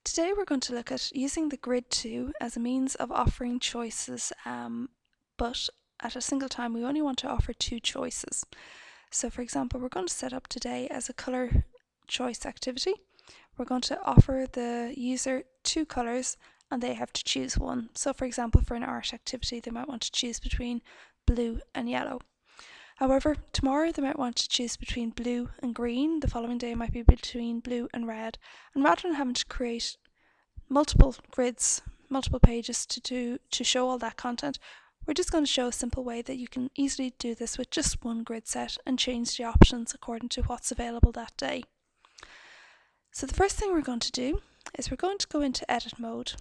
Today we're going to look at using the grid 2 as a means of offering choices, but at a single time we only want to offer 2 choices. So for example, we're going to set up today as a colour choice activity. We're going to offer the user 2 colours and they have to choose one. So for example, for an art activity they might want to choose between blue and yellow. However, tomorrow they might want to choose between blue and green, the following day might be between blue and red, and rather than having to create multiple grids, multiple pages to show all that content, we're just going to show a simple way that you can easily do this with just one grid set and change the options according to what's available that day. So the first thing we're going to do is we're going to go into edit mode.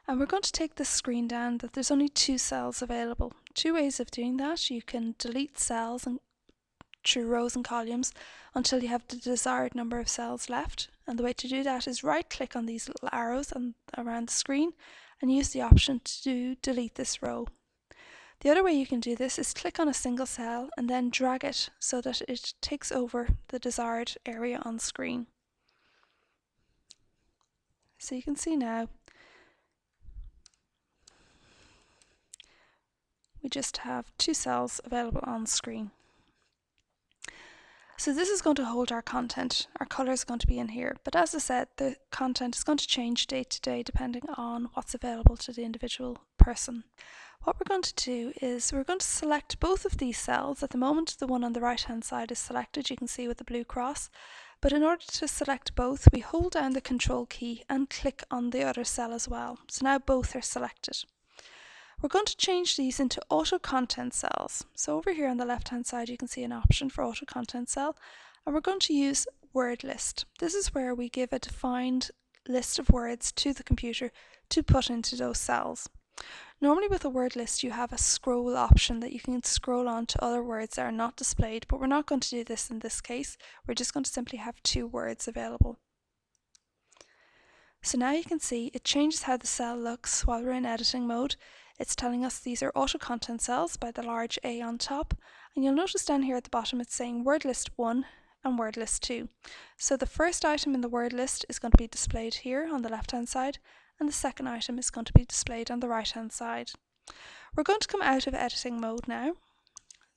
And we're going to take this screen down that there's only 2 cells available. 2 ways of doing that. You can delete cells and through rows and columns until you have the desired number of cells left. And the way to do that is right click on these little arrows around the screen and use the option to delete this row. The other way you can do this is click on a single cell and then drag it so that it takes over the desired area on screen. So you can see now we just have 2 cells available on screen. So this is going to hold our content. Our colour is going to be in here, but as I said, the content is going to change day to day depending on what's available to the individual person. What we're going to do is we're going to select both of these cells. At the moment the one on the right hand side is selected, you can see with the blue cross, but in order to select both we hold down the control key and click on the other cell as well. So now both are selected. We're going to change these into auto content cells. So over here on the left hand side you can see an option for auto content cell, and we're going to use word list. This is where we give a defined list of words to the computer to put into those cells. Normally with a word list you have a scroll option that you can scroll on to other words that are not displayed, but we're not going to do this in this case. We're just going to simply have 2 words available. So now you can see it changes how the cell looks while we're in editing mode. It's telling us these are auto content cells by the large A on top, and you'll notice down here at the bottom it's saying word list 1 and word list 2. So the first item in the word list is going to be displayed here on the left hand side, and the second item is going to be displayed on the right hand side. We're going to come out of editing mode now.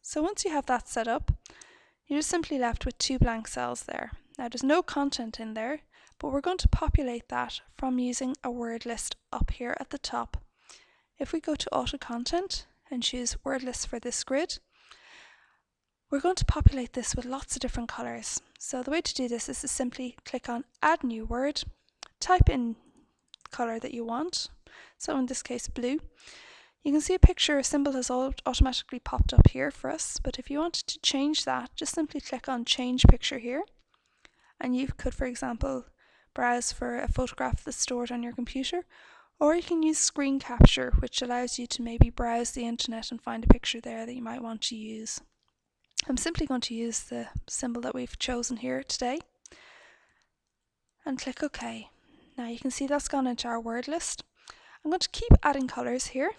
So once you have that set up, you're just simply left with 2 blank cells there. Now there's no content in there, but we're going to populate that from using a word list up here at the top. If we go to auto content and choose word list for this grid, we're going to populate this with lots of different colours. So the way to do this is to simply click on add new word, type in the colour that you want, so in this case blue. You can see a picture, a symbol has automatically popped up here for us, but if you wanted to change that, just simply click on change picture here, and you could, for example, browse for a photograph that's stored on your computer, or you can use screen capture, which allows you to maybe browse the internet and find a picture there that you might want to use. I'm simply going to use the symbol that we've chosen here today and click OK. Now you can see that's gone into our word list. I'm going to keep adding colours here.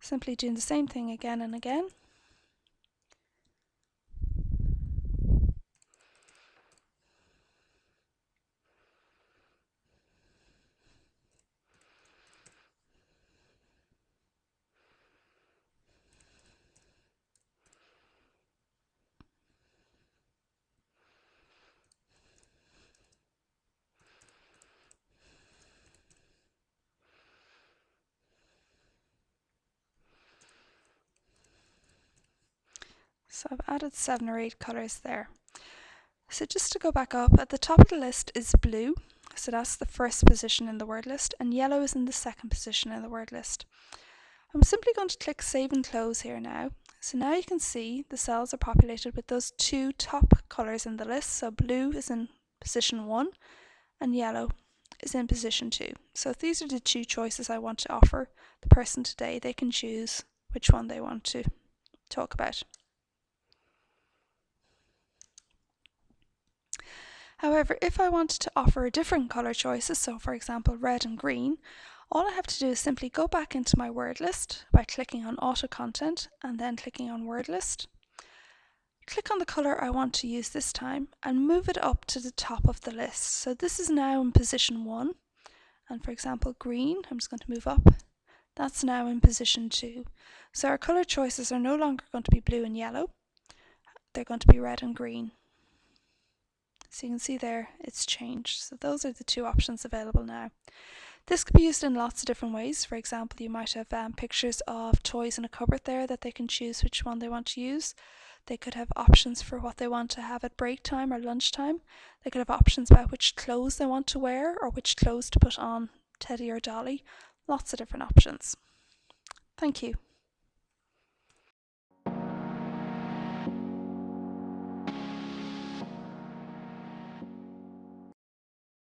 Simply doing the same thing again and again. So I've added 7 or 8 colours there. So just to go back up, at the top of the list is blue, so that's the first position in the word list, and yellow is in the second position in the word list. I'm simply going to click save and close here now. So now you can see the cells are populated with those 2 top colours in the list, so blue is in position 1 and yellow is in position 2. So if these are the 2 choices I want to offer the person today, they can choose which one they want to talk about. However, if I wanted to offer different colour choices, so for example red and green, All I have to do is simply go back into my word list by clicking on Auto Content and then clicking on Word List. Click on the colour I want to use this time and move it up to the top of the list. So this is now in position 1, and for example green, I'm just going to move up. That's now in position 2. So our colour choices are no longer going to be blue and yellow, they're going to be red and green. So you can see there it's changed. So those are the two options available now. This could be used in lots of different ways. For example, you might have pictures of toys in a cupboard there that they can choose which one they want to use. They could have options for what they want to have at break time or lunchtime. They could have options about which clothes they want to wear or which clothes to put on Teddy or Dolly. Lots of different options. Thank you.